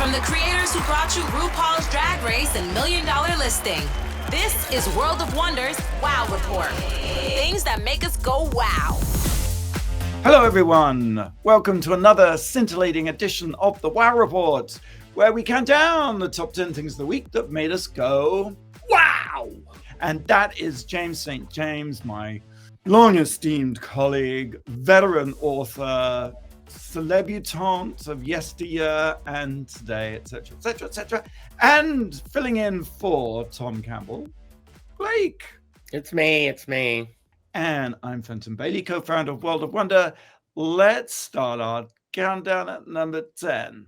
From the creators who brought you RuPaul's Drag Race and $1 Million Listing, this is World of Wonder's Wow Report. Things that make us go wow. Hello everyone, welcome to another scintillating edition of the Wow Report, where we count down the top 10 things of the week that made us go wow. And that is James St. James, my long esteemed colleague, veteran author, celebutante of yesteryear and today, etc., etc., etc. And filling in for Tom Campbell, Blake. It's me. And I'm Fenton Bailey, co-founder of World of Wonder. Let's start our countdown at number 10.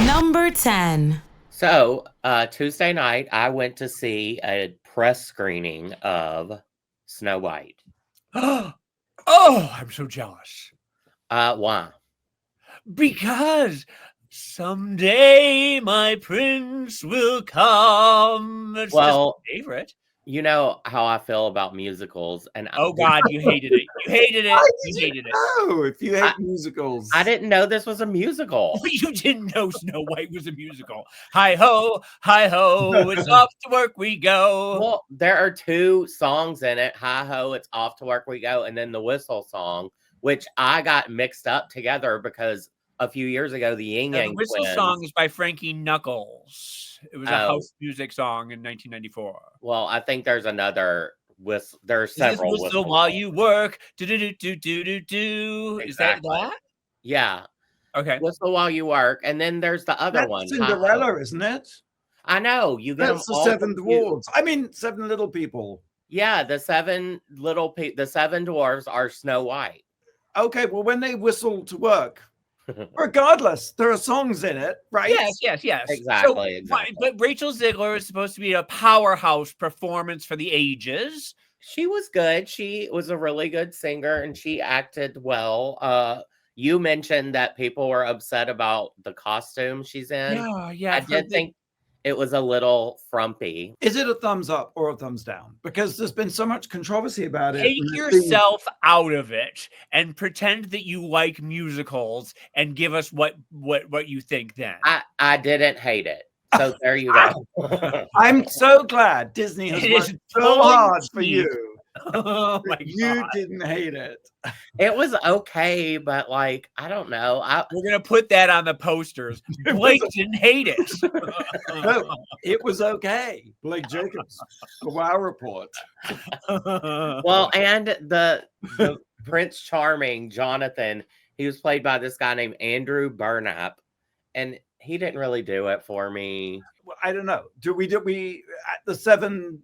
Number 10. So, Tuesday night, I went to see a press screening of Snow White. Oh, I'm so jealous. Why? Because someday my prince will come. It's Well, his favorite. You know how I feel about musicals, and Oh God, you hated it. You hated it. You hated it. Oh, if you hate musicals. I didn't know this was a musical. You didn't know Snow White was a musical. Hi ho, it's off to work we go. Well, there are two songs in it. Hi ho, it's off to work we go, and then the whistle song, which I got mixed up together because a few years ago the Yin Yang The whistle Twins. song is by Frankie Knuckles. It was a house music song in 1994. Well, I think there's another whistle. There's several whistle while you work. Do do do do do do do. Exactly. Is that that? Yeah. Okay. Whistle while you work, and then there's the other That's one. Cinderella, isn't it? I know you get That's them the all seven confused. dwarves. I mean, seven little people. Yeah, the seven dwarves are Snow White. Okay, well, when they whistle to work, regardless, there are songs in it, right? Yes. Exactly. But Rachel Zegler is supposed to be a powerhouse performance for the ages. She was good. She was a really good singer, and she acted well. You mentioned that people were upset about the costume she's in. Yeah. I did think it was a little frumpy. Is it a thumbs up or a thumbs down? Because there's been so much controversy about it. Take yourself out of it and pretend that you like musicals and give us what you think then. I didn't hate it. So there you go. I'm so glad Disney has worked so hard for you. Oh my God. You didn't hate it. It was okay, but like, I don't know. We're going to put that on the posters. Blake didn't hate it. No, it was okay. Blake Jacobs, the Wow Report. Well, and the Prince Charming, Jonathan, he was played by this guy named Andrew Burnap, and he didn't really do it for me. Well, I don't know. Do we the seven?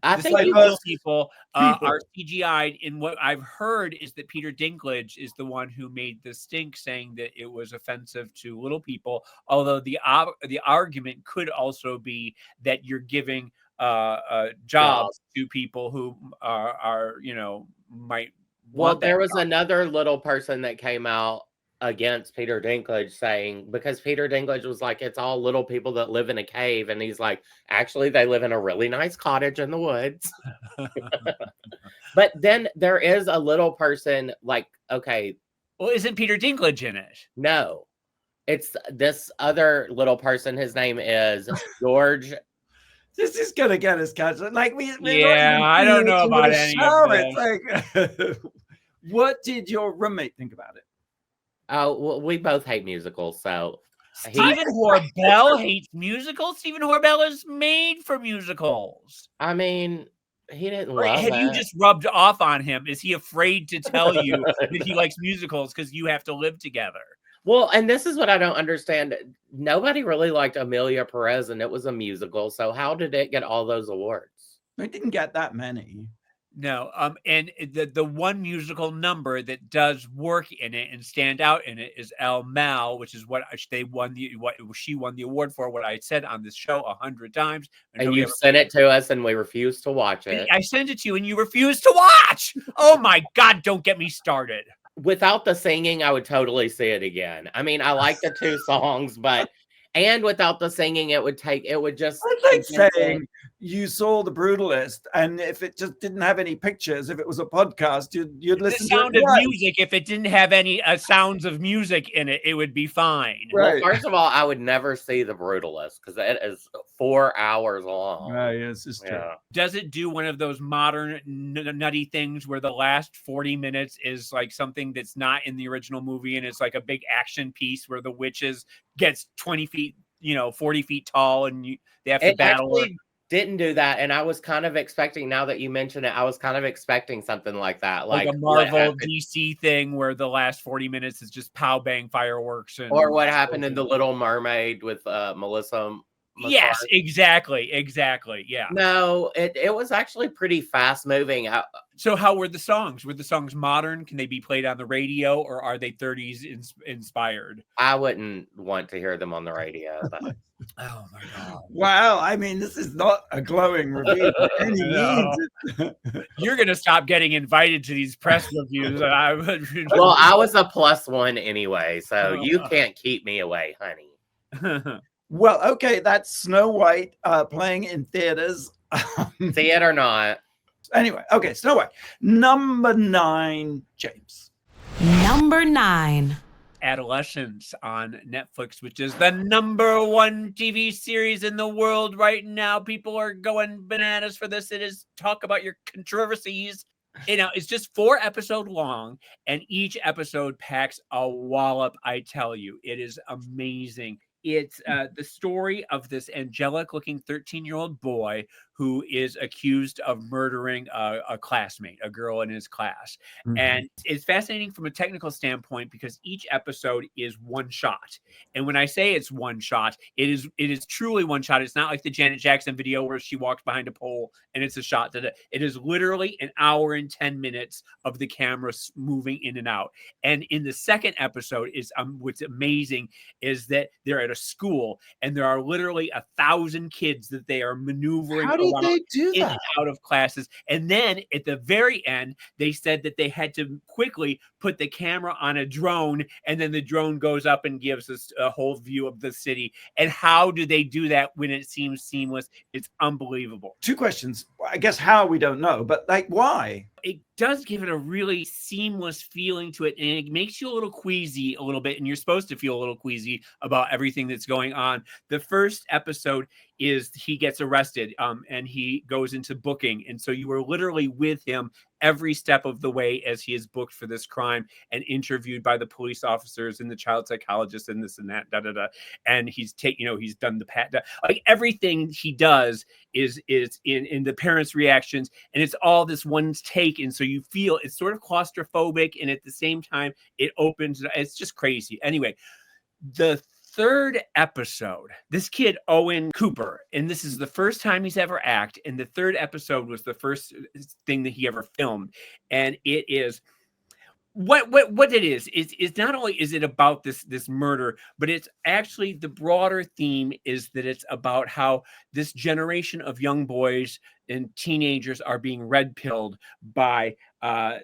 I Just think like you us people are CGI'd. And what I've heard is that Peter Dinklage is the one who made the stink, saying that it was offensive to little people. Although the argument could also be that you're giving jobs to people who are might. Well, there was another little person that came out against Peter Dinklage saying, because Peter Dinklage was like, it's all little people that live in a cave, and he's like, actually they live in a really nice cottage in the woods. But then there is a little person like, okay, well, isn't Peter Dinklage in it? No, it's this other little person. His name is George. This is gonna get us canceled. Like I don't know about any of this. Like, what did your roommate think about it? Oh, well, we both hate musicals, so Stephen Horbell hates musicals. Stephen Horbell is made for musicals. I mean, he didn't love Have it. you just rubbed off on him? Is he afraid to tell you that he likes musicals because you have to live together? Well, and this is what I don't understand. Nobody really liked Amelia Perez, and it was a musical. So how did it get all those awards? It didn't get that many. No, and the one musical number that does work in it and stand out in it is El Mal, which is what she won the award for. What I said on this show 100 times, and you sent it to us, and we refused to watch it. I sent it to you, and you refused to watch. Oh my God! Don't get me started. Without the singing, I would totally see it again. I mean, I like the two songs, but And without the singing, it would just. It's like saying you saw The Brutalist, and if it just didn't have any pictures, if it was a podcast, you'd listen to Sound it. of music. If it didn't have any sounds of music in it, it would be fine. Right. Well, first of all, I would never see The Brutalist because it is 4 hours long. Yes, it's true. Yeah. Does it do one of those modern nutty things where the last 40 minutes is like something that's not in the original movie, and it's like a big action piece where the witches gets 20 feet, 40 feet tall, and they have to battle? Actually didn't do that, and I was kind of expecting, now that you mention it, I was kind of expecting something like that, like a Marvel DC thing where the last 40 minutes is just pow bang fireworks, or what happened in The Little Mermaid with Melissa. Yes, exactly. Yeah. No, it was actually pretty fast moving. So how were the songs? Were the songs modern? Can they be played on the radio, or are they 30s inspired? I wouldn't want to hear them on the radio. But. Oh my God. Wow. I mean, this is not a glowing review by any means. You're going to stop getting invited to these press reviews. Well, I was a +1 anyway, so you can't keep me away, honey. Well, okay, that's Snow White playing in theaters. See it or not. Anyway, okay, Snow White. Number 9, James. Number 9. Adolescence on Netflix, which is the #1 TV series in the world right now. People are going bananas for this. It is talk about your controversies. It's just 4 episodes long, and each episode packs a wallop. I tell you, it is amazing. It's the story of this angelic-looking 13-year-old boy who is accused of murdering a classmate, a girl in his class. Mm-hmm. And it's fascinating from a technical standpoint because each episode is one shot. And when I say it's one shot, it is truly one shot. It's not like the Janet Jackson video where she walks behind a pole and it's a shot. It is literally an hour and 10 minutes of the camera moving in and out. And in the second episode, what's amazing is that they're at a school and there are literally 1,000 kids that they are maneuvering around they do in that? and out of classes. And then at the very end, they said that they had to quickly put the camera on a drone, and then the drone goes up and gives us a whole view of the city. And how do they do that when it seems seamless? It's unbelievable. 2 questions. I guess how, we don't know, but like why? It does give it a really seamless feeling to it, and it makes you a little queasy a little bit, and you're supposed to feel a little queasy about everything that's going on. The first episode is he gets arrested and he goes into booking, and so you are literally with him every step of the way as he is booked for this crime and interviewed by the police officers and the child psychologist and this and that, and he's he's done the like everything he does is in the parents' reactions, and it's all this one take, and so you feel it's sort of claustrophobic, and at the same time it opens. It's just crazy. Anyway, the third episode, this kid Owen Cooper, and this is the first time he's ever acted, and the third episode was the first thing that he ever filmed, and it is what it is not only is it about this murder, but it's actually the broader theme is that it's about how this generation of young boys and teenagers are being red-pilled by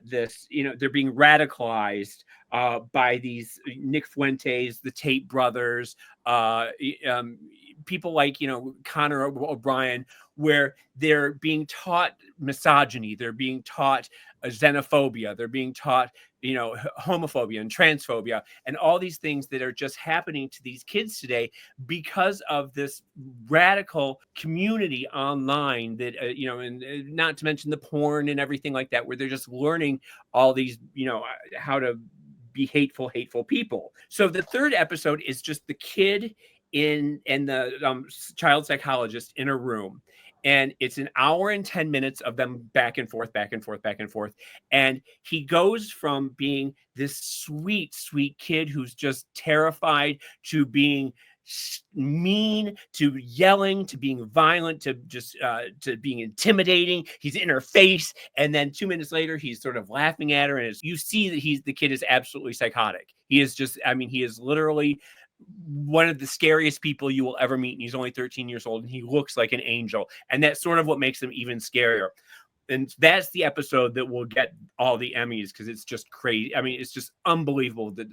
this, they're being radicalized by these Nick Fuentes, the Tate brothers, people like, Connor O'Brien, where they're being taught misogyny, they're being taught xenophobia, they're being taught, homophobia and transphobia and all these things that are just happening to these kids today because of this radical community online that, and not to mention the porn and everything like that, where they're just learning all these, how to be hateful people. So the third episode is just the kid and the child psychologist in a room. And it's an hour and 10 minutes of them back and forth. And he goes from being this sweet, sweet kid who's just terrified to being mean, to yelling, to being violent, to just to being intimidating. He's in her face, and then 2 minutes later he's sort of laughing at her, and you see that the kid is absolutely psychotic. He is just, he is literally one of the scariest people you will ever meet, and he's only 13 years old, and he looks like an angel, and that's sort of what makes him even scarier. And that's the episode that will get all the Emmys because it's just crazy. I mean, it's just unbelievable the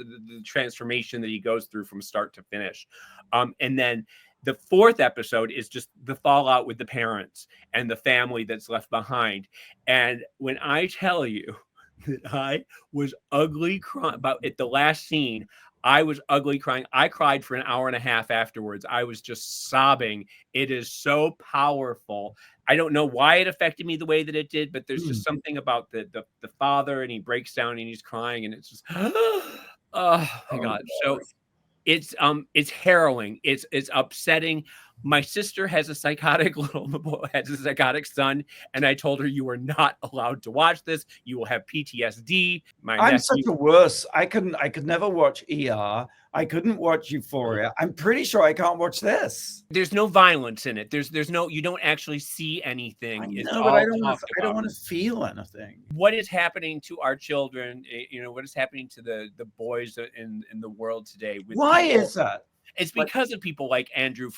transformation that he goes through from start to finish. And then the fourth episode is just the fallout with the parents and the family that's left behind. And when I tell you that I was ugly crying about at the last scene, I was ugly crying. I cried for an hour and a half afterwards. I was just sobbing. It is so powerful. I don't know why it affected me the way that it did, but there's just something about the father, and he breaks down and he's crying, and it's just, oh my God. So it's harrowing. It's upsetting. My sister has a psychotic son, and I told her, you are not allowed to watch this. You will have PTSD. I'm such a wuss. I could never watch ER. I couldn't watch Euphoria. I'm pretty sure I can't watch this. There's no violence in it. There's no, you don't actually see anything. I know, but I don't want to feel anything. What is happening to our children? What is happening to the boys in the world today? Why is that? It's because of people like Andrew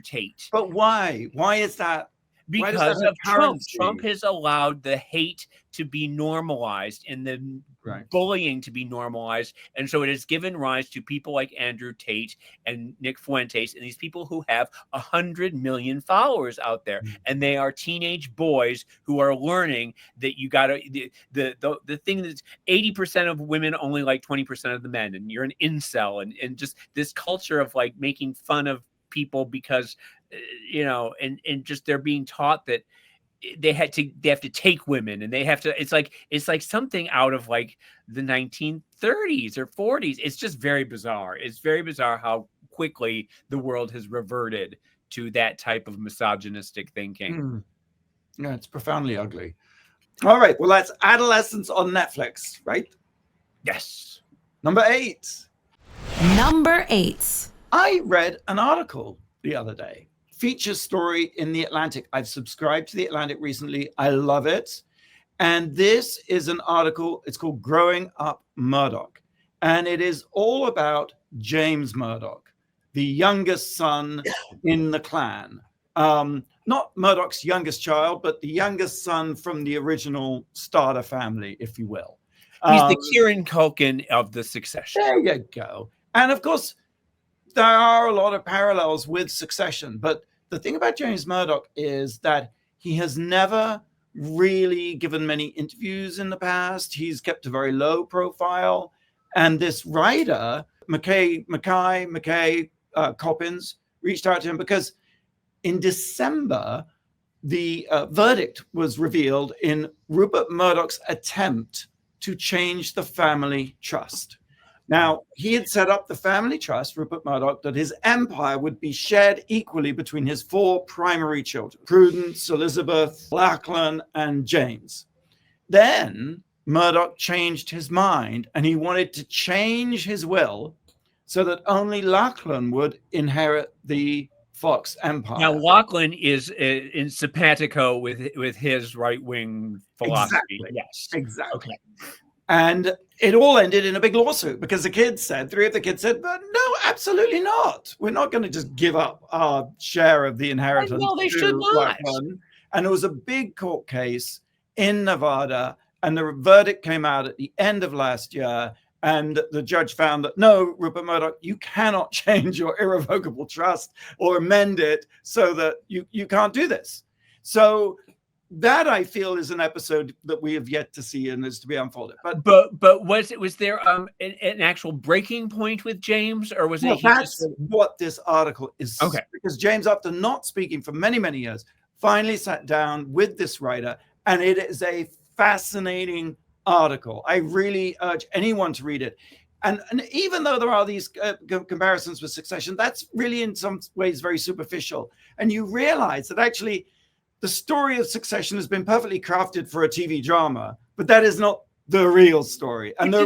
Tate. But why? Why is that? Because of Trump. Trump has allowed the hate to be normalized and the bullying to be normalized. And so it has given rise to people like Andrew Tate and Nick Fuentes and these people who have 100 million followers out there. And they are teenage boys who are learning that you got to, the thing that's 80% of women only like 20% of the men. And you're an incel, and just this culture of like making fun of people because and just they're being taught that they have to take women, and they have to, it's like something out of like the 1930s or 40s. It's just very bizarre. It's very bizarre how quickly the world has reverted to that type of misogynistic thinking. Yeah, it's profoundly ugly. All right, well, that's Adolescence on Netflix, right? Yes. Number 8. Number 8. I read an article the other day. Feature story in The Atlantic. I've subscribed to The Atlantic recently. I love it. And this is an article. It's called Growing Up Murdoch. And it is all about James Murdoch, the youngest son in the clan. Not Murdoch's youngest child, but the youngest son from the original starter family, if you will. He's the Kieran Culkin of the Succession. There you go. And of course, there are a lot of parallels with Succession, but the thing about James Murdoch is that he has never really given many interviews in the past. He's kept a very low profile. And this writer, Mackay Coppins, reached out to him because in December, the verdict was revealed in Rupert Murdoch's attempt to change the family trust. Now, he had set up the family trust, Rupert Murdoch, that his empire would be shared equally between his 4 primary children, Prudence, Elizabeth, Lachlan, and James. Then Murdoch changed his mind, and he wanted to change his will so that only Lachlan would inherit the Fox empire. Now, Lachlan is in simpatico with his right-wing philosophy. Exactly. Yes. Exactly. Okay. And it all ended in a big lawsuit because 3 of the kids said, but no, absolutely not. We're not going to just give up our share of the inheritance. No, they should not. And it was a big court case in Nevada, and the verdict came out at the end of last year. And the judge found that, no, Rupert Murdoch, you cannot change your irrevocable trust or amend it so that you can't do this. So that, I feel, is an episode that we have yet to see and is to be unfolded. But was there an actual breaking point with James, or was it? That's what this article is. Okay. Because James, after not speaking for many, many years, finally sat down with this writer, and it is a fascinating article. I really urge anyone to read it. And even though there are these comparisons with Succession, that's really in some ways very superficial. And you realize that actually the story of Succession has been perfectly crafted for a TV drama, but that is not the real story. And I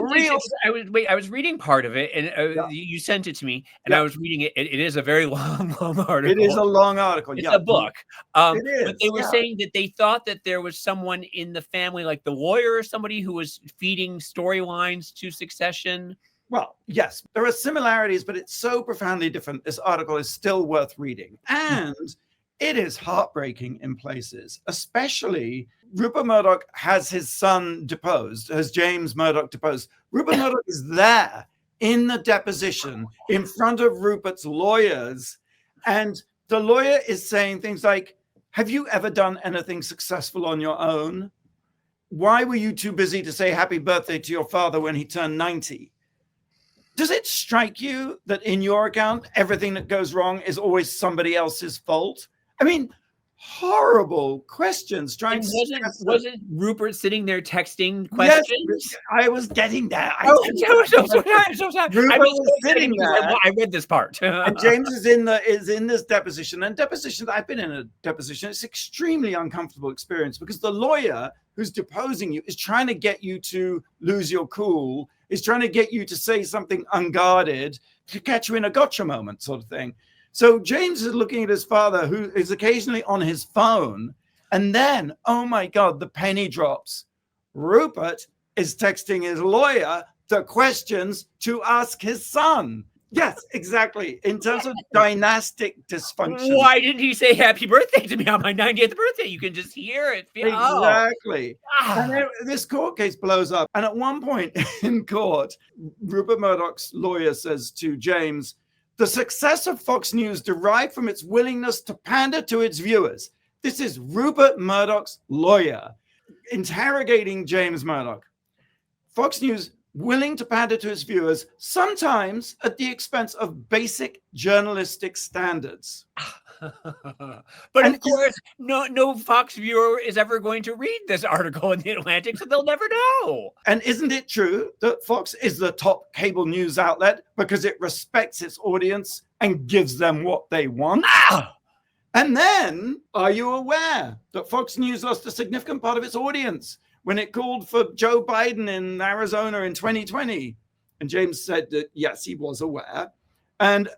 was reading part of it, and you sent it to me, and I was reading it. It is a very long article. It is a long article. It's a book. It is, but they were saying that they thought that there was someone in the family, like the lawyer or somebody, who was feeding storylines to Succession. Well, yes, there are similarities, but it's so profoundly different. This article is still worth reading. And it is heartbreaking in places, especially Rupert Murdoch has his son deposed, has James Murdoch deposed. Rupert Murdoch is there in the deposition in front of Rupert's lawyers. And the lawyer is saying things like, have you ever done anything successful on your own? Why were you too busy to say happy birthday to your father when he turned 90? Does it strike you that in your account, everything that goes wrong is always somebody else's fault? I mean, horrible questions. Wasn't Rupert sitting there texting questions? Yes, I was getting that. I'm so sorry. Rupert was sitting there. I read this part. And James is in this deposition. And deposition, I've been in a deposition. It's an extremely uncomfortable experience because the lawyer who's deposing you is trying to get you to lose your cool, is trying to get you to say something unguarded to catch you in a gotcha moment sort of thing. So James is looking at his father, who is occasionally on his phone. And then, oh my God, the penny drops. Rupert is texting his lawyer the questions to ask his son. Yes, exactly. In terms of dynastic dysfunction. Why didn't he say happy birthday to me on my 90th birthday? You can just hear it. Exactly. Oh. And then this court case blows up. And at one point in court, Rupert Murdoch's lawyer says to James, the success of Fox News derived from its willingness to pander to its viewers. This is Rupert Murdoch's lawyer interrogating James Murdoch. Fox News willing to pander to its viewers, sometimes at the expense of basic journalistic standards. But of course, no Fox viewer is ever going to read this article in the Atlantic, so they'll never know. And isn't it true that Fox is the top cable news outlet because it respects its audience and gives them what they want? And then, are you aware that Fox News lost a significant part of its audience when it called for Joe Biden in Arizona in 2020? And James said that, yes, he was aware. And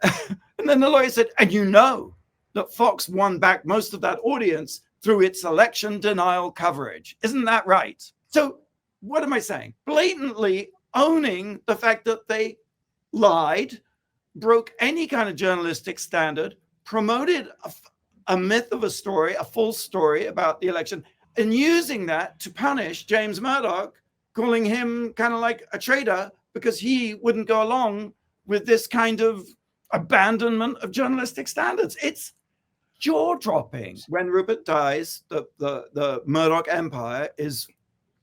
then the lawyer said, and you know that Fox won back most of that audience through its election denial coverage. Isn't that right? So what am I saying? Blatantly owning the fact that they lied, broke any kind of journalistic standard, promoted a myth of a story, a false story about the election, and using that to punish James Murdoch, calling him kind of like a traitor because he wouldn't go along with this kind of abandonment of journalistic standards. It's jaw-dropping. When Rupert dies, the Murdoch empire is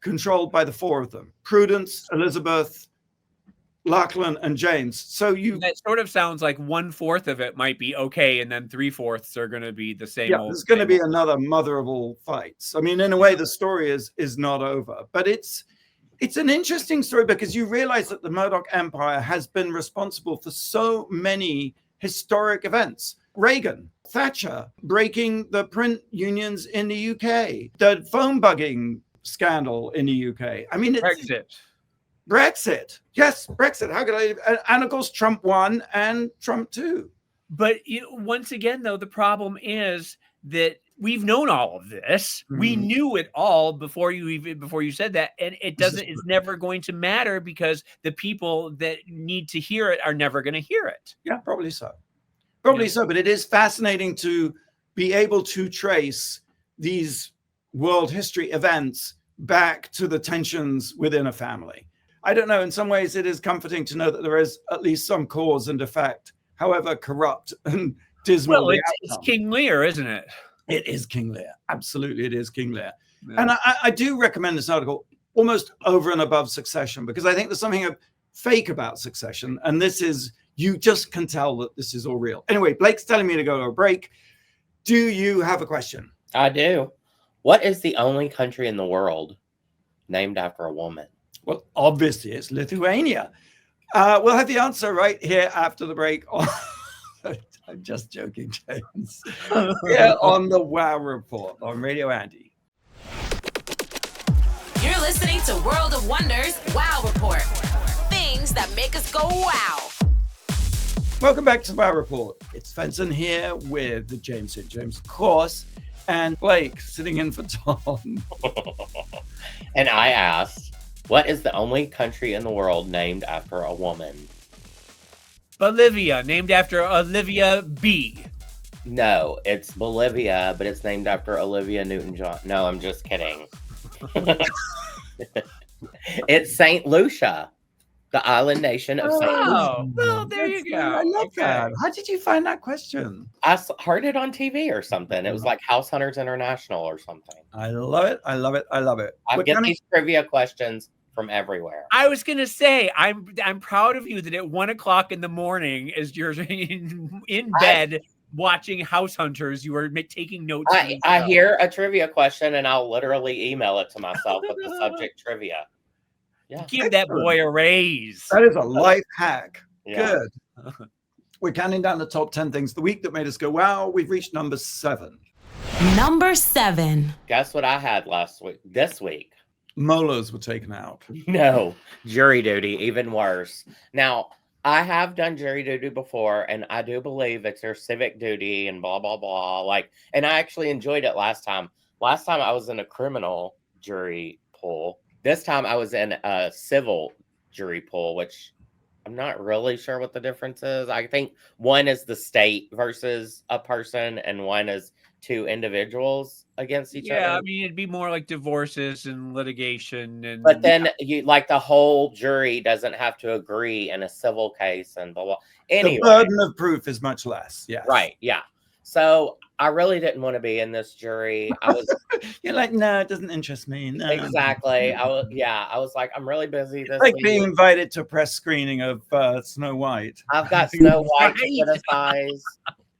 controlled by the four of them: Prudence, Elizabeth, Lachlan, and James. So that sort of sounds like 1/4 of it might be okay, and then 3/4 are going to be the same. Yeah, there's going to be another mother of all fights. I mean, in a way, the story is not over, but it's an interesting story because you realize that the Murdoch empire has been responsible for so many historic events. Reagan, Thatcher, breaking the print unions in the UK, the phone bugging scandal in the UK. I mean, Brexit. Yes, Brexit. How could I? And of course, Trump won and Trump too. But once again, though, the problem is that we've known all of this. Mm-hmm. We knew it all before you said that, and it's never going to matter because the people that need to hear it are never going to hear it. Yeah, probably so. Probably so. But it is fascinating to be able to trace these world history events back to the tensions within a family. I don't know. In some ways, it is comforting to know that there is at least some cause and effect, however corrupt and dismal. Well, it's King Lear, isn't it? It is King Lear. Absolutely, it is King Lear. Yeah. And I do recommend this article almost over and above Succession because I think there's something fake about Succession. And this is, you just can tell that this is all real. Anyway, Blake's telling me to go to a break. Do you have a question? I do. What is the only country in the world named after a woman? Well, obviously, it's Lithuania. We'll have the answer right here after the break. I'm just joking, James. Here on the Wow Report on Radio Andy. You're listening to World of Wonders Wow Report. Things that make us go wow. Welcome back to the Wow Report. It's Fenton here with James, of course, and Blake sitting in for Tom. And I asked, what is the only country in the world named after a woman? Bolivia, named after Olivia B. No, it's Bolivia, but it's named after Olivia Newton-John. No, I'm just kidding. It's St. Lucia, the island nation of St. Lucia. Oh, well, there you go. I love Okay. that. How did you find that question? I heard it on TV or something. It was like House Hunters International or something. I love it. I love it. I love it. I get these trivia questions from everywhere. I was gonna say, I'm proud of you that at 1 o'clock in the morning, as you're in bed watching House Hunters, you are taking notes. I hear a trivia question and I'll literally email it to myself with the subject trivia. Yeah. Give that boy a raise. That is a life hack. Yeah. Good. We're counting down the top 10 things the week that made us go, wow. We've reached number 7. Number 7. Guess what I had this week? Molars were taken out. No, jury duty, even worse. Now, I have done jury duty before, and I do believe it's your civic duty and blah, blah, blah. And I actually enjoyed it last time. Last time I was in a criminal jury pool. This time I was in a civil jury pool, which I'm not really sure what the difference is. I think one is the state versus a person, and one is 2 individuals against each other. Yeah, I mean, it'd be more like divorces and litigation. But then you the whole jury doesn't have to agree in a civil case and blah, blah. Anyway, the burden of proof is much less. Yeah. Right. Yeah. So I really didn't want to be in this jury. I was You're like, no, it doesn't interest me. No. exactly. I was like, I'm really busy this like week. being invited to a press screening of Snow White. I've got Snow White to criticize.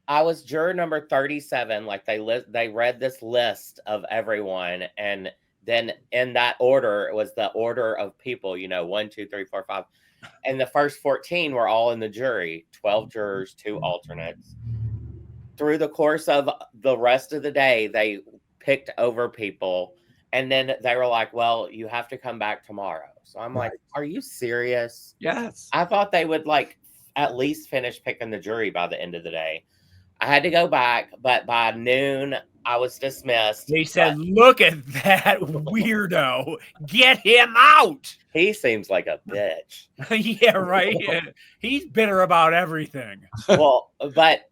I was juror number 37. Like they read this list of everyone, and then in that order, it was the order of people. 1, 2, 3, 4, 5, and the first 14 were all in the jury. 12 jurors, 2 alternates. Through the course of the rest of the day, they picked over people, and then they were like, "Well, you have to come back tomorrow." So I'm like, "Are you serious?" Yes. I thought they would at least finish picking the jury by the end of the day. I had to go back, but by noon, I was dismissed. They said, "Look at that weirdo. Get him out." He seems like a bitch. Yeah, right. He's bitter about everything. Well, but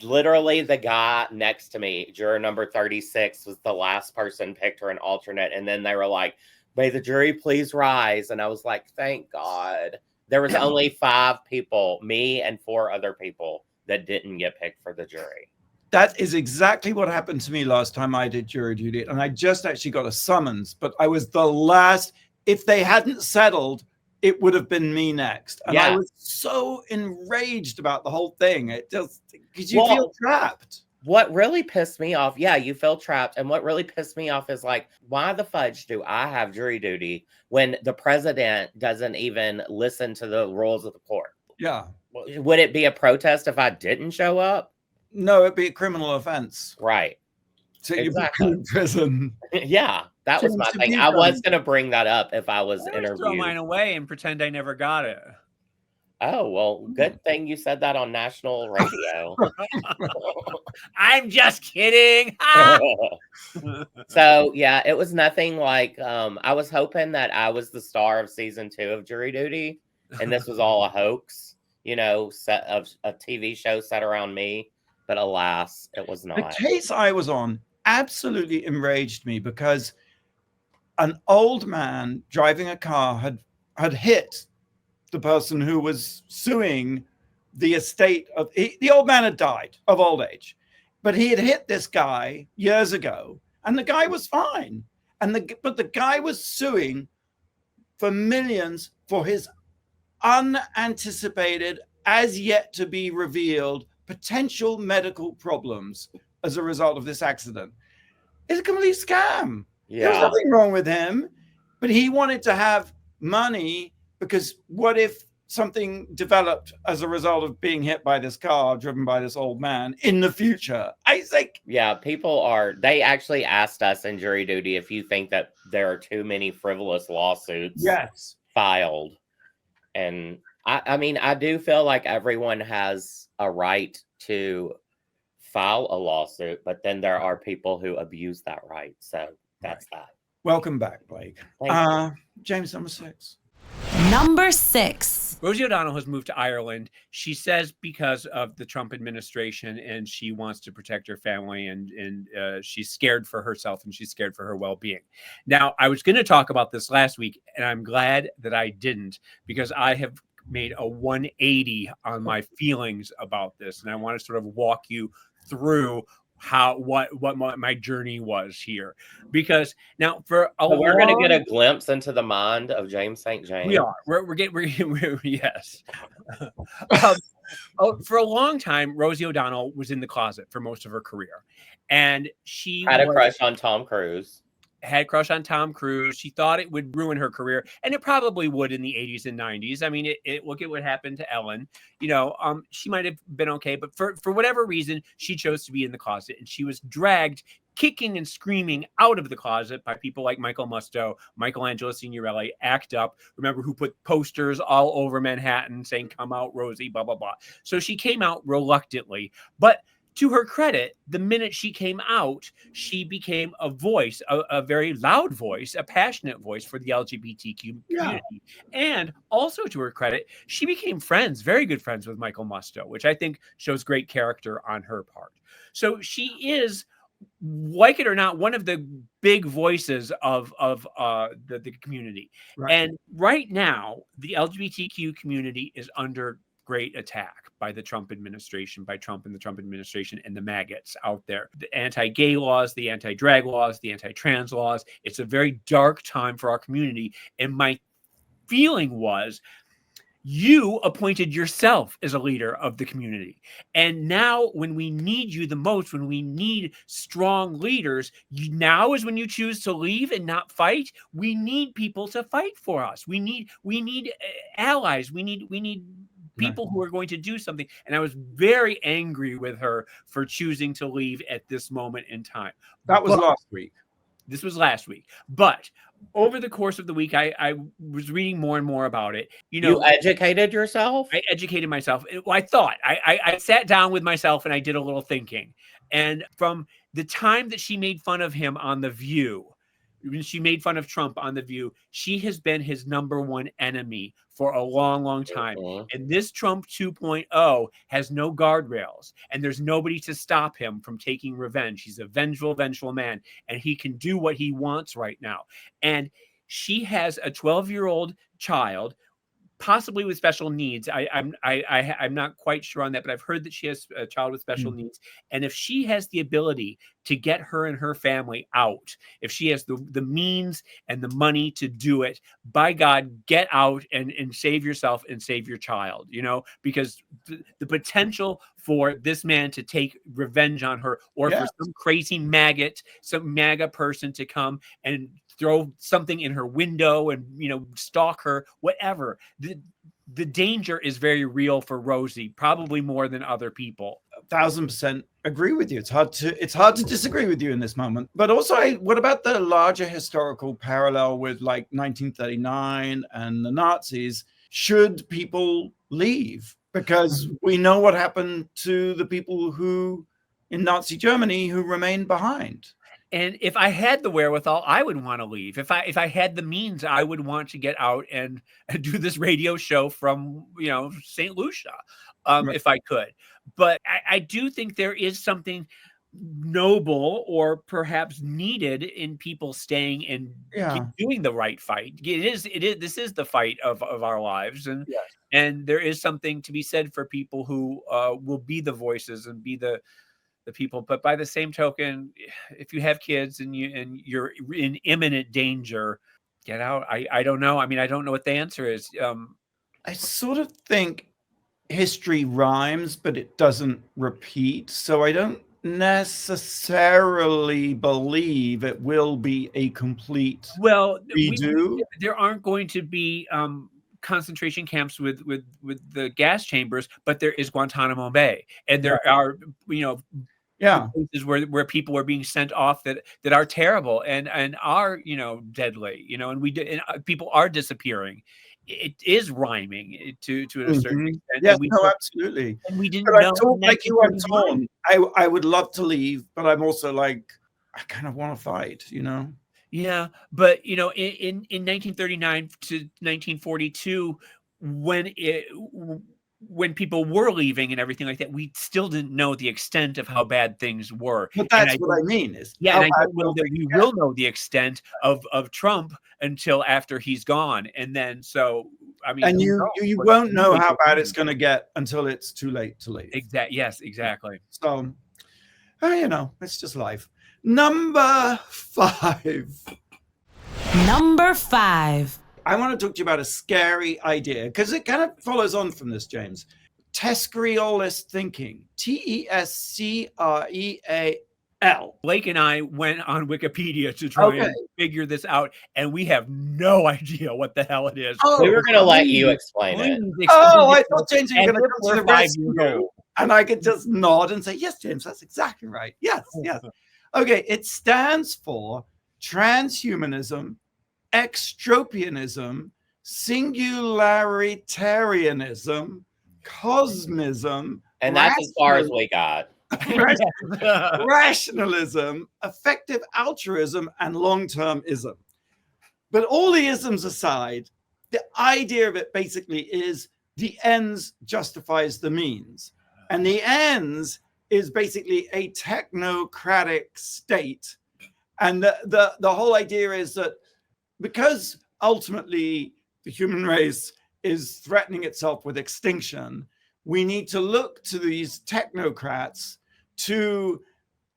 literally the guy next to me, juror number 36, was the last person picked her an alternate. And then they were like, "May the jury please rise." And I was like, thank God. There was only 5 people, me and 4 other people, that didn't get picked for the jury. That is exactly what happened to me last time I did jury duty. And I just actually got a summons, but I was the last. If they hadn't settled, it would have been me next. And I was so enraged about the whole thing. It just, because you feel trapped. What really pissed me off, you feel trapped. And what really pissed me off is like, why the fudge do I have jury duty when the president doesn't even listen to the rules of the court? Yeah. Would it be a protest if I didn't show up? No, it'd be a criminal offense. Right. So you'd be in prison. Yeah, that was my thing. I was going to bring that up if I was interviewed. Throw mine away and pretend I never got it. Oh, well, good thing you said that on national radio. I'm just kidding. So, yeah, it was nothing like, I was hoping that I was the star of season 2 of Jury Duty, and this was all a hoax, set of a TV show set around me. But alas, it was not. The case I was on absolutely enraged me because an old man driving a car had hit the person who was suing the estate of the old man had died of old age, but he had hit this guy years ago, and the guy was fine, but the guy was suing for millions for his unanticipated, as yet to be revealed, potential medical problems as a result of this accident. It's a complete scam. Yeah. There's nothing wrong with him, but he wanted to have money because what if something developed as a result of being hit by this car driven by this old man in the future? I think. Yeah, they actually asked us in Jury Duty if you think that there are too many frivolous lawsuits filed. And I mean, I do feel like everyone has a right to file a lawsuit, but then there are people who abuse that right. So that's that. Welcome back, Blake. James, number 6. Number 6. Rosie O'Donnell has moved to Ireland. She says because of the Trump administration, and she wants to protect her family, and she's scared for herself, and she's scared for her well-being. Now, I was going to talk about this last week, and I'm glad that I didn't, because I have made a 180 on my feelings about this, and I want to sort of walk you through what my journey was here, because now for we're going to get a glimpse into the mind of James St. James. We are. We're yes. For a long time, Rosie O'Donnell was in the closet for most of her career, and she had a crush on Tom Cruise. Had a crush on Tom Cruise. She thought it would ruin her career, and it probably would in the 80s and 90s. I mean, look at what happened to Ellen. She might have been okay, but for whatever reason, she chose to be in the closet, and she was dragged kicking and screaming out of the closet by people like Michael Musto, Michelangelo Signorelli, ACT UP, remember, who put posters all over Manhattan saying, "Come out, Rosie," blah, blah, blah. So she came out reluctantly, but to her credit, the minute she came out, she became a voice, a very loud voice, a passionate voice for the LGBTQ community. And also to her credit, she became very good friends with Michael Musto, which I think shows great character on her part. So she is, like it or not, one of the big voices of the community. Right. And right now, the LGBTQ community is under great attack by the Trump administration, by Trump and the Trump administration and the maggots out there. The anti-gay laws, the anti-drag laws, the anti-trans laws. It's a very dark time for our community. And my feeling was, you appointed yourself as a leader of the community. And now when we need you the most, when we need strong leaders, now is when you choose to leave and not fight. We need people to fight for us. We need allies. We need people who are going to do something. And I was very angry with her for choosing to leave at this moment in time. That was last week. This was last week. But over the course of the week, I was reading more and more about it. You educated yourself? I educated myself. Well, I thought. I sat down with myself and I did a little thinking. And from the time that she made fun of him on The View, when she made fun of Trump on The View, she has been his number one enemy for a long, long time. And this Trump 2.0 has no guardrails, and there's nobody to stop him from taking revenge. He's a vengeful man, and he can do what he wants right now. And she has a 12-year-old child, possibly with special needs. I'm not quite sure on that, but I've heard that she has a child with special needs. And if she has the ability to get her and her family out, if she has the means and the money to do it, by God, get out and save yourself and save your child, because the potential for this man to take revenge on her, or for some crazy maggot, some MAGA person to come and throw something in her window and, stalk her, whatever. The danger is very real for Rosie, probably more than other people. 1,000% agree with you. It's hard to disagree with you in this moment. But also, what about the larger historical parallel with like 1939 and the Nazis? Should people leave? Because we know what happened to the people who in Nazi Germany who remained behind. And if I had the wherewithal, I would want to leave. If I had the means, I would want to get out and do this radio show from, St. Lucia, if I could. But I do think there is something noble or perhaps needed in people staying and doing the right fight. This is the fight of our lives. And there is something to be said for people who will be the voices and be the people. But by the same token, if you have kids and you're in imminent danger, get out. I don't know. I mean, I don't know what the answer is. I sort of think history rhymes, but it doesn't repeat. So I don't necessarily believe it will be a complete redo. There aren't going to be concentration camps with the gas chambers, but there is Guantanamo Bay, and there are places where people are being sent off that are terrible and are deadly, and people are disappearing. It is rhyming to a certain extent. Yes, absolutely. And we didn't know. I told like you are torn. I would love to leave, but I'm also like, I kind of want to fight, Yeah, but in 1939 to 1942, when people were leaving and everything like that, we still didn't know the extent of how bad things were. But that's what I mean is, Yeah, how and I bad don't know will that things we get? will know the extent of Trump until after he's gone, and then I mean, And who you knows what won't know really how could bad be. it's going to get until it's too late to leave. Yes, exactly. So, it's just life. Number 5. Number 5. I want to talk to you about a scary idea because it kind of follows on from this, James. TESCREAList thinking. TESCREAL. Blake and I went on Wikipedia to try and figure this out, and we have no idea what the hell it is. We were going to let you explain it. I thought James was going to come to the 5 rescue. years old. And I could just nod and say, yes, James, that's exactly right. Yes, yes. Okay, it stands for transhumanism, extropianism, singularitarianism, cosmism, and that's as far as we got. Rationalism, effective altruism, and long-term ism. But all the isms aside, the idea of it basically is the ends justifies the means. And the ends is basically a technocratic state. And the whole idea is that because ultimately the human race is threatening itself with extinction, we need to look to these technocrats to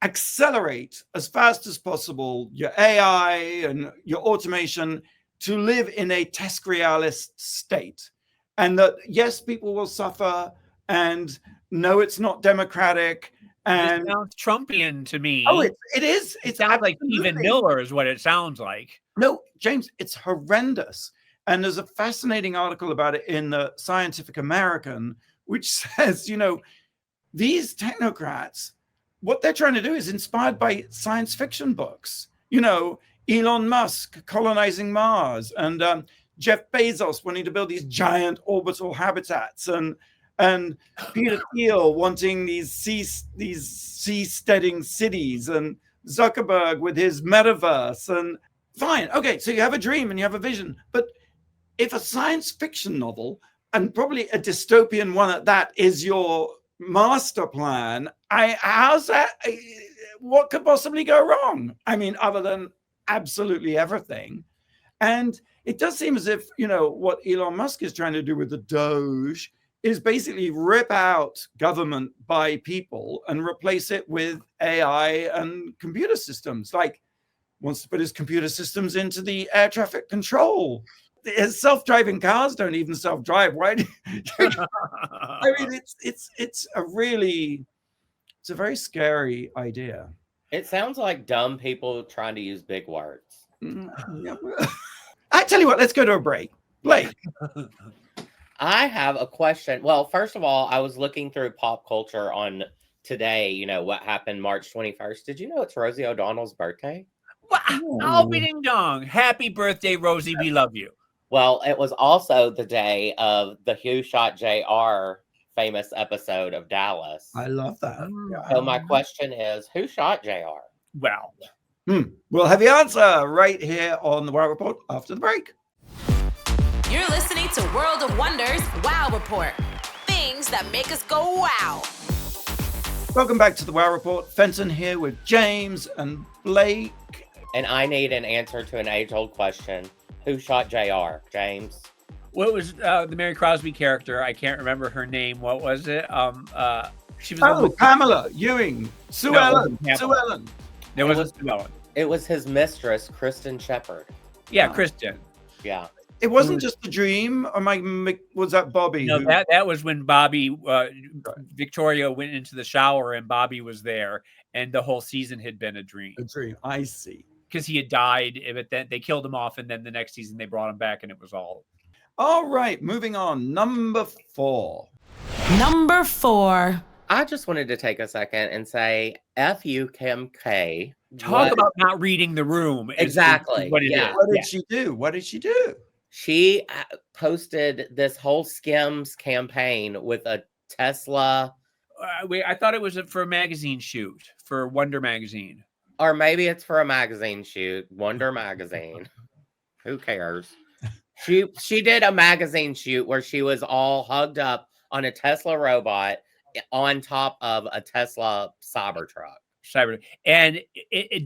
accelerate as fast as possible your AI and your automation to live in a TESCREAList state. And that, yes, people will suffer, and no, it's not democratic. And it sounds Trumpian to me. Oh, it is. It sounds like Stephen Miller is what it sounds like. No, James, it's horrendous. And there's a fascinating article about it in the Scientific American, which says, these technocrats, what they're trying to do is inspired by science fiction books. Elon Musk colonizing Mars, and Jeff Bezos wanting to build these giant orbital habitats, and Peter Thiel wanting these seasteading cities, and Zuckerberg with his metaverse. And fine, okay, so you have a dream and you have a vision, but if a science fiction novel, and probably a dystopian one at that, is your master plan, how's that? What could possibly go wrong? I mean, other than absolutely everything. And it does seem as if, what Elon Musk is trying to do with the Doge is basically rip out government by people and replace it with AI and computer systems. Like, wants to put his computer systems into the air traffic control. His self-driving cars don't even self-drive. Why? I mean, it's a very scary idea. It sounds like dumb people trying to use big words. I tell you what, let's go to a break. Blake. I have a question. Well, first of all, I was looking through pop culture on today, what happened March 21st. Did you know it's Rosie O'Donnell's birthday? Wow. Oh, ding dong. Happy birthday, Rosie. We love you. Well, it was also the day of the Who Shot JR famous episode of Dallas. I love that. So my question is, who shot JR? Well, we'll have the answer right here on the Wow Report after the break. You're listening to World of Wonders Wow Report. Things that make us go wow. Welcome back to the Wow Report. Fenton here with James and Blake. And I need an answer to an age-old question. Who shot JR, James? What was the Mary Crosby character? I can't remember her name. What was it? She was Pamela Ewing. Sue Ellen. There was a Sue Ellen. It was his mistress, Kristen Shepherd. Yeah, Kristen. Yeah. It wasn't just a dream, or was that Bobby? No, that was when Bobby, Victoria went into the shower and Bobby was there, and the whole season had been a dream. A dream, I see. Because he had died, but then they killed him off, and then the next season they brought him back, and it was all. All right, moving on. Number 4. Number 4. I just wanted to take a second and say, F you, Kim K. Talk about not reading the room. Exactly. What did she do? What did she do? She posted this whole Skims campaign with a Tesla. I thought it was for a magazine shoot for Wonder Magazine. Or maybe it's for a magazine shoot. Wonder Magazine. Who cares? She did a magazine shoot where she was all hugged up on a Tesla robot on top of a Tesla Cybertruck. And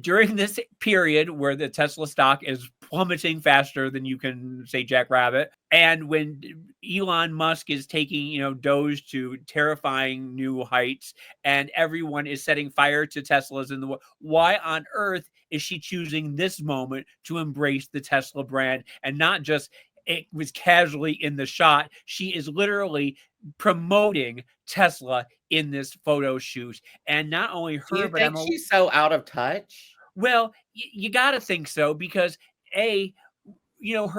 during this period where the Tesla stock is plummeting faster than you can say Jackrabbit, and when Elon Musk is taking, Doge to terrifying new heights, and everyone is setting fire to Teslas in the world, why on earth is she choosing this moment to embrace the Tesla brand and not just it was casually in the shot? She is literally promoting Tesla in this photo shoot, and not only her, Do you but think she's so out of touch? well, you got to think so, because her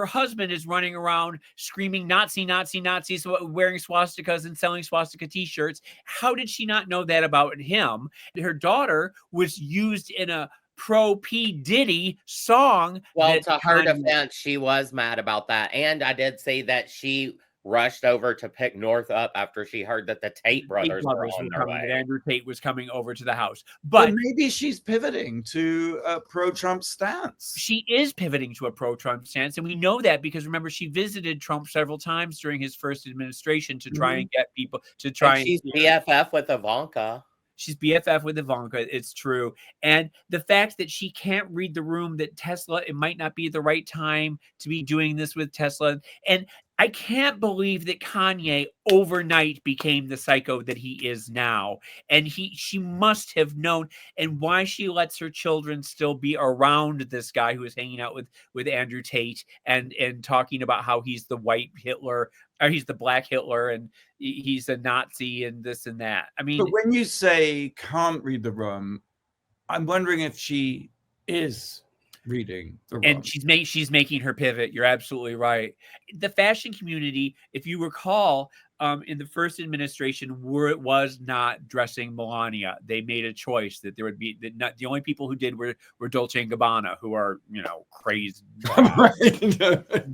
husband is running around screaming Nazi, Nazi, Nazi, so wearing swastikas and selling swastika t-shirts. How did she not know that about him? Her daughter was used in a pro P. Diddy song. Well, to her defense, she was mad about that. And I did see that she rushed over to pick North up after she heard that the Tate brothers were on their way. That Andrew Tate was coming over to the house. But maybe she's pivoting to a pro-Trump stance. She is pivoting to a pro-Trump stance, and we know that because, remember, she visited Trump several times during his first administration to try and get people to try. And she's BFF with Ivanka. She's BFF with Ivanka. It's true. And the fact that she can't read the room, that Tesla, it might not be the right time to be doing this with Tesla. And I can't believe that Kanye overnight became the psycho that he is now. And she must have known, and why she lets her children still be around this guy who is hanging out with Andrew Tate and talking about how he's the white Hitler, or he's the black Hitler, and he's a Nazi and this and that. I mean, but when you say can't read the room, I'm wondering if she is reading the room. And she's making her pivot. You're absolutely right. The fashion community, if you recall, in the first administration, was not dressing Melania. They made a choice that there would be not the only people who did were Dolce and Gabbana, who are crazed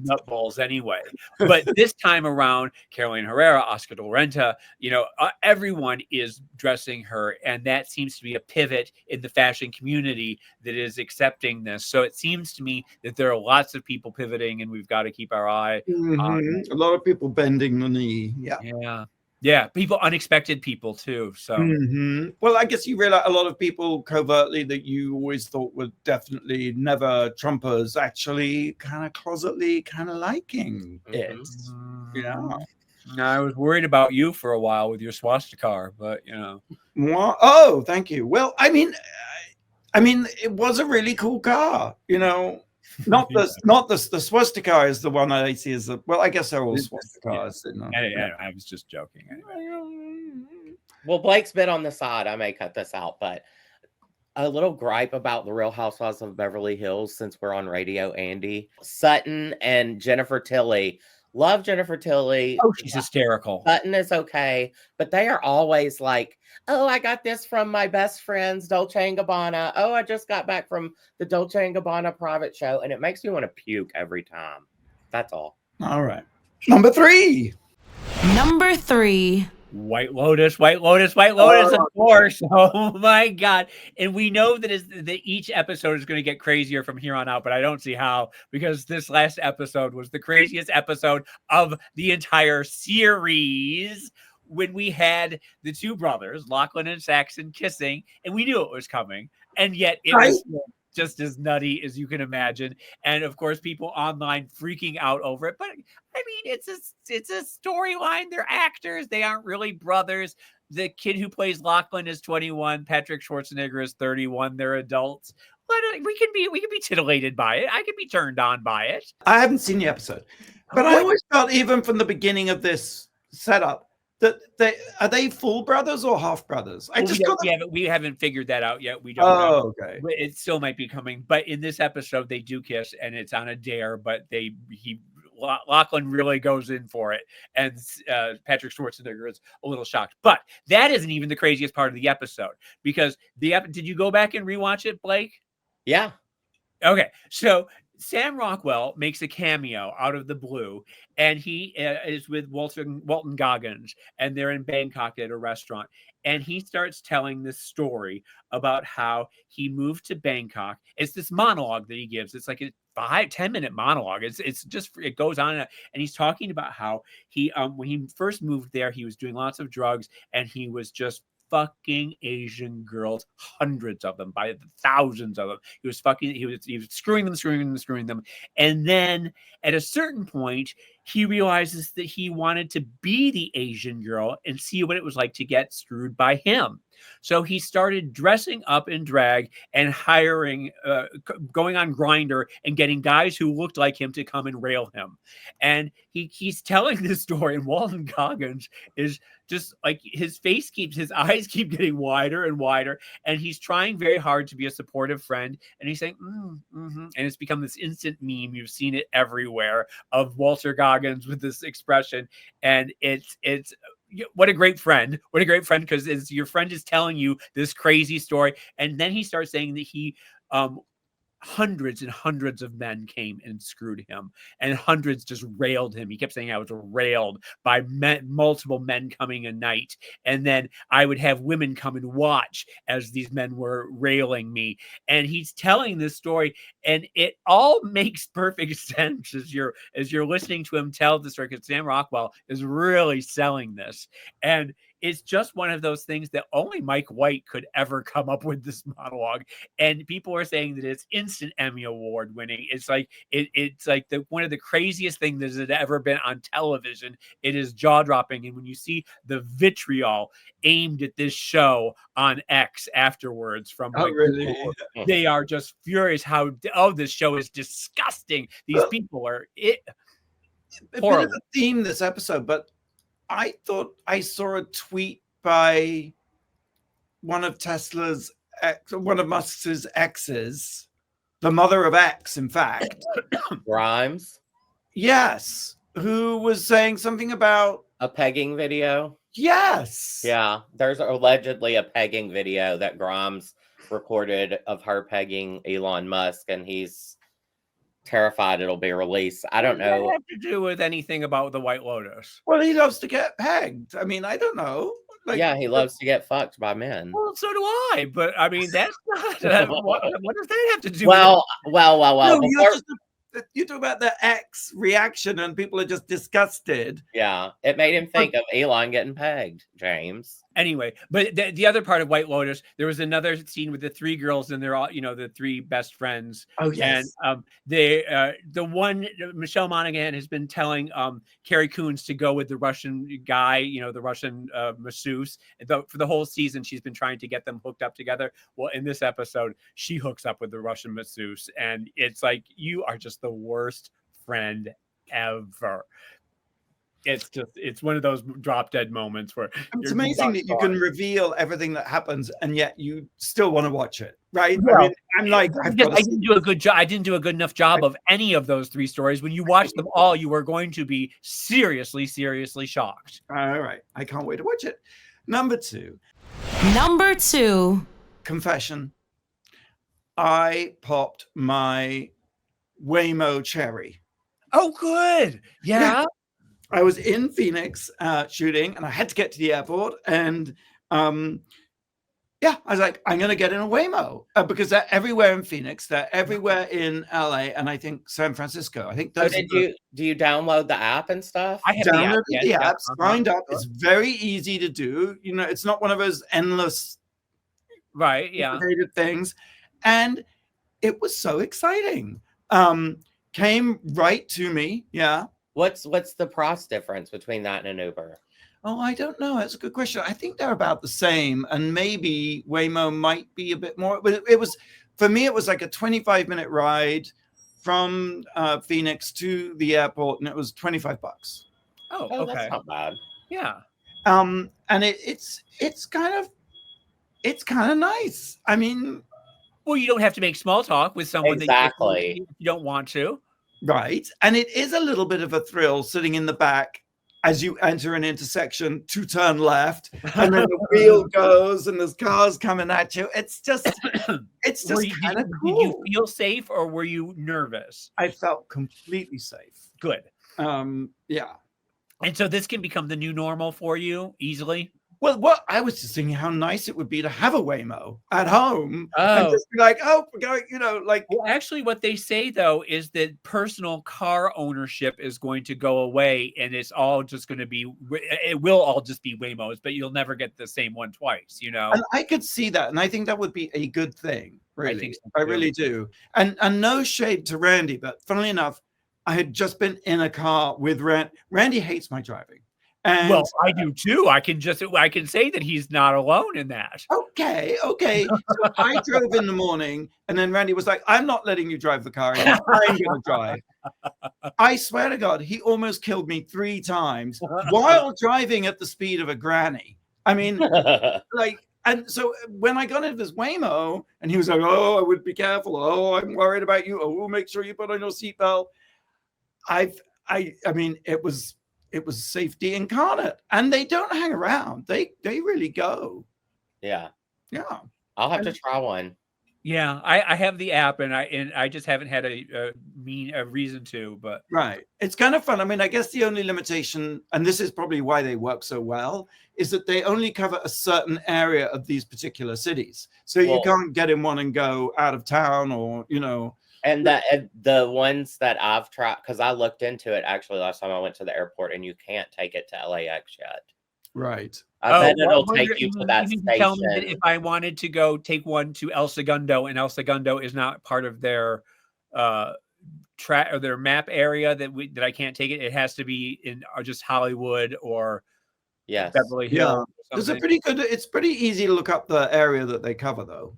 nutballs anyway. But this time around, Carolina Herrera, Oscar de la Renta, everyone is dressing her, and that seems to be a pivot in the fashion community that is accepting this. So it seems to me that there are lots of people pivoting, and we've got to keep our eye on a lot of people bending the knee. Yeah. People, unexpected people too. So, well, I guess you realize a lot of people covertly that you always thought were definitely never Trumpers, actually kind of closetly kind of liking it. I was worried about you for a while with your swastika, but What? Oh, thank you. Well, I mean, it was a really cool car, Not the swastika is the one I see as well. I guess they're all swastikas. I was just joking. Anyway. Well, Blake's been on the side. I may cut this out, but a little gripe about the Real Housewives of Beverly Hills, since we're on radio, Andy. Sutton and Jennifer Tilly. Love Jennifer Tilly. Oh, she's hysterical. Sutton is okay, but they are always like, oh, I got this from my best friends, Dolce & Gabbana. Oh, I just got back from the Dolce & Gabbana private show, and it makes me want to puke every time. That's all. All right. Number 3. White Lotus, of course. Oh my God. And we know that each episode is going to get crazier from here on out, but I don't see how, because this last episode was the craziest episode of the entire series, when we had the two brothers, Lachlan and Saxon, kissing, and we knew it was coming, and yet it was just as nutty as you can imagine. And of course, people online freaking out over it. But I mean, it's a storyline. They're actors. They aren't really brothers. The kid who plays Lachlan is 21. Patrick Schwarzenegger is 31. They're adults. But we can be titillated by it. I can be turned on by it. I haven't seen the episode, but I always felt, even from the beginning of this setup, that they full brothers or half brothers? We haven't figured that out yet. We don't know. Okay. It still might be coming. But in this episode, they do kiss, and it's on a dare. But Lachlan really goes in for it, and Patrick Schwarzenegger is a little shocked. But that isn't even the craziest part of the episode, because did you go back and rewatch it, Blake? Yeah. Okay, so Sam Rockwell makes a cameo out of the blue, and he is with Walton Goggins, and they're in Bangkok at a restaurant. And he starts telling this story about how he moved to Bangkok. It's this monologue that he gives. It's like a 5-10 minute monologue. It's just, it goes on, and he's talking about how he when he first moved there, he was doing lots of drugs, and he was just fucking Asian girls, hundreds of them, by the thousands of them. He was screwing them. And then at a certain point, he realizes that he wanted to be the Asian girl and see what it was like to get screwed by him. So he started dressing up in drag and hiring, going on Grindr and getting guys who looked like him to come and rail him. And he's telling this story, and Walton Goggins is just like, his eyes keep getting wider and wider, and he's trying very hard to be a supportive friend. And he's saying, and it's become this instant meme. You've seen it everywhere, of Walter Goggins with this expression. And it's what a great friend, because your friend is telling you this crazy story. And then he starts saying that he hundreds and hundreds of men came and screwed him, and hundreds just railed him. He kept saying, I was railed by multiple men coming a night, and then I would have women come and watch as these men were railing me. And he's telling this story, and it all makes perfect sense as you're listening to him tell the story, because Sam Rockwell is really selling this. And it's just one of those things that only Mike White could ever come up with, this monologue. And people are saying that it's instant Emmy Award winning. It's like it's like one of the craziest things that has ever been on television. It is jaw dropping. And when you see the vitriol aimed at this show on X afterwards from really? They are just furious how this show is disgusting. These people are a bit of a theme this episode, but I thought I saw a tweet by one of Musk's exes, the mother of X, in fact. Grimes? Yes. Who was saying something about a pegging video? Yes. Yeah. There's allegedly a pegging video that Grimes recorded of her pegging Elon Musk, and he's terrified it'll be released. I don't know. What does that have to do with anything about the White Lotus? Well, he loves to get pegged. I mean, I don't know. Yeah, he loves to get fucked by men. Well, so do I. But I mean, that's not. What does that have to do? Well. No, you talk about the X reaction, and people are just disgusted. Yeah, it made him think of Elon getting pegged, James. Anyway, but the other part of White Lotus, there was another scene with the three girls, and they're all, the three best friends. Oh yes. And the one, Michelle Monaghan has been telling Carrie Coons to go with the Russian guy, the Russian masseuse. For the whole season, she's been trying to get them hooked up together. Well, in this episode, she hooks up with the Russian masseuse, and it's like, you are just the worst friend ever. It's one of those drop dead moments where it's amazing that you can reveal everything that happens, and yet you still want to watch it, right? Well, I mean, I'm like, I didn't do a good job. I didn't do a good enough job of any of those three stories. When you watch them all, you are going to be seriously shocked. All right, I can't wait to watch it. Number two. Confession. I popped my Waymo cherry. Oh, good. Yeah. I was in Phoenix shooting, and I had to get to the airport. And I was like, I'm going to get in a Waymo because they're everywhere in Phoenix. They're everywhere in LA, and I think San Francisco. I think those. Do you download the app and stuff? I have downloaded the app, signed up. It's very easy to do. It's not one of those endless, things. And it was so exciting. Came right to me. Yeah. What's the price difference between that and an Uber? Oh, I don't know. That's a good question. I think they're about the same, and maybe Waymo might be a bit more. But it was, for me, it was like a 25-minute ride from Phoenix to the airport, and it was $25. Oh, okay. That's not bad. Yeah. And it's kind of nice. I mean, well, you don't have to make small talk with someone that you don't want to. Right. And it is a little bit of a thrill sitting in the back as you enter an intersection to turn left, and then the wheel goes and there's cars coming at you. It's just kind of cool. Did you feel safe or were you nervous? I felt completely safe. Good. Yeah. And so this can become the new normal for you easily? Well, what I was just thinking how nice it would be to have a Waymo at home and Oh. just be like, oh, we're going, you know, like. Well, actually, what they say, though, is that personal car ownership is going to go away and it's all just going to be, it will all just be Waymos, but you'll never get the same one twice, you know? And I could see that. And I think that would be a good thing, really. I think so, I too. really do. And no shade to Randy, but funnily enough, I had just been in a car with Randy hates my driving. And Well, I do too. I can say that he's not alone in that. okay. So I drove in the morning, and then Randy was like, I'm not letting you drive the car anymore. I'm going to drive. I swear to God, he almost killed me 3 times while driving at the speed of a granny. I mean, like, and so when I got into this Waymo, and he was like, oh, I would be careful. Oh, I'm worried about you. Oh, make sure you put on your seatbelt. I mean, it was safety incarnate, and they don't hang around. They really go. Yeah. I'll have to try one. Yeah, I have the app, and I just haven't had a reason to. But right, it's kind of fun. I mean, I guess the only limitation, and this is probably why they work so well, is that they only cover a certain area of these particular cities. So you can't get in one and go out of town, or you know. And the ones that I've tried, because I looked into it actually last time I went to the airport, and you can't take it to LAX yet. Right. I bet it'll take you to that you station. Tell me that if I wanted to go take one to El Segundo, and El Segundo is not part of their track or their map area, that I can't take it. It has to be in just Hollywood or Beverly Hills. Yeah. It's pretty easy to look up the area that they cover, though.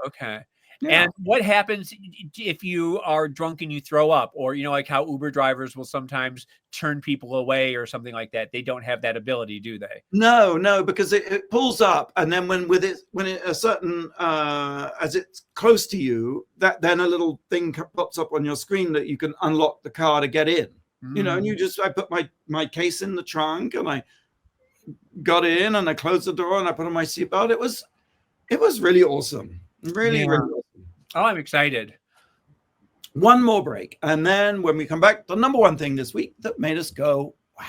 Okay. Yeah. And what happens if you are drunk and you throw up, or, you know, like how Uber drivers will sometimes turn people away or something like that? They don't have that ability, do they? No, because it pulls up, and then when a certain as it's close to you, then a little thing pops up on your screen that you can unlock the car to get in. You know, and I put my case in the trunk, and I got in, and I closed the door, and I put on my seatbelt. It was really awesome. Really awesome. Oh, I'm excited. One more break, and then when we come back, the number one thing this week that made us go, wow.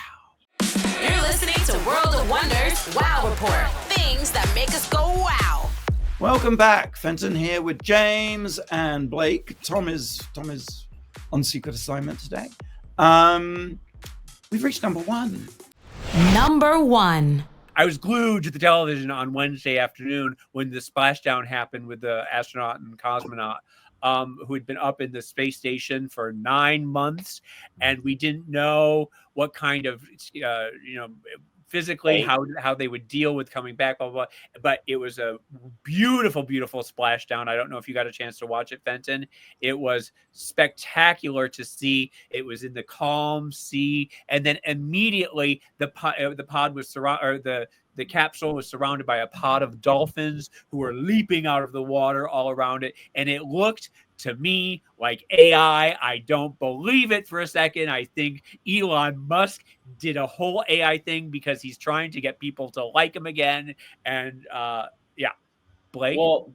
You're listening to World of Wonders Wow Report. Things that make us go wow. Welcome back. Fenton here with James and Blake. Tom is on secret assignment today. We've reached number one. Number one. I was glued to the television on Wednesday afternoon when the splashdown happened with the astronaut and cosmonaut who had been up in the space station for 9 months, and we didn't know what kind of physically how they would deal with coming back, blah, blah, blah. But it was a beautiful splashdown. I don't know if you got a chance to watch it, Fenton. It was spectacular to see. It was in the calm sea, and then immediately the pod was the capsule was surrounded by a pod of dolphins who were leaping out of the water all around it, and it looked to me like AI. I don't believe it for a second. I think Elon Musk did a whole AI thing because he's trying to get people to like him again. And Blake. Well,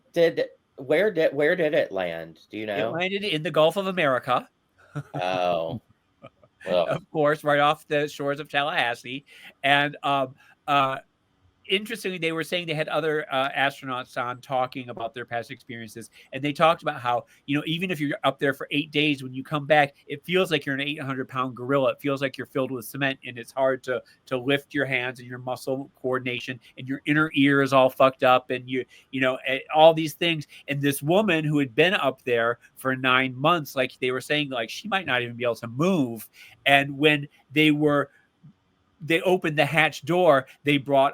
where did it land? Do you know? It landed in the Gulf of America. Oh, well. Of course, right off the shores of Tallahassee. And interestingly, they were saying they had other astronauts on talking about their past experiences, and they talked about how, you know, even if you're up there for 8 days, when you come back, it feels like you're an 800-pound gorilla. It feels like you're filled with cement, and it's hard to lift your hands and your muscle coordination, and your inner ear is all fucked up, and you know all these things. And this woman who had been up there for 9 months, like they were saying, like she might not even be able to move. And when they opened the hatch door, they brought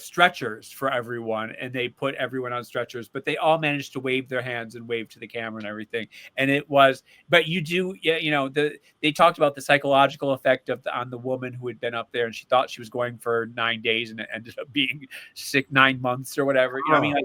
stretchers for everyone, and they put everyone on stretchers, but they all managed to wave their hands and wave to the camera and everything. And but they talked about the psychological effect on the woman who had been up there, and she thought she was going for 9 days, and it ended up being sick 9 months or whatever. You know what I mean?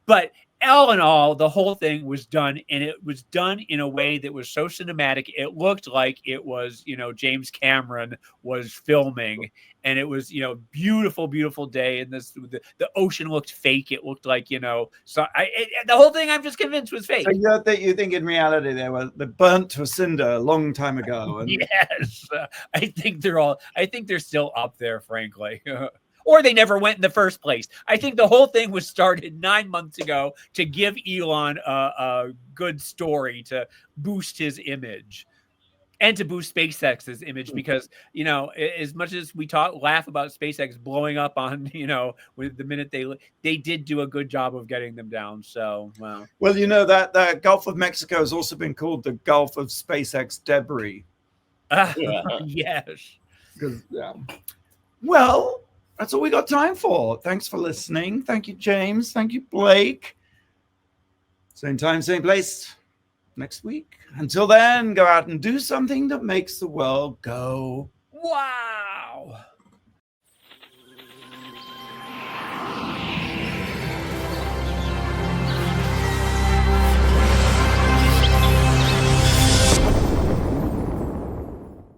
But all in all, the whole thing was done, and it was done in a way that was so cinematic. It looked like it was, James Cameron was filming, and it was, beautiful, beautiful day. And the ocean looked fake. It looked like, the whole thing, I'm just convinced, was fake. So you think in reality they burnt to a cinder a long time ago? And... Yes, I think they're still up there, frankly. Or they never went in the first place. I think the whole thing was started 9 months ago to give Elon a good story to boost his image and to boost SpaceX's image, because, as much as we laugh about SpaceX blowing up on, with the minute they did do a good job of getting them down. So, wow. Well, that Gulf of Mexico has also been called the Gulf of SpaceX debris. Yes. Yeah. Well, that's all we got time for. Thanks for listening. Thank you, James. Thank you, Blake. Same time, same place next week. Until then, go out and do something that makes the world go wow.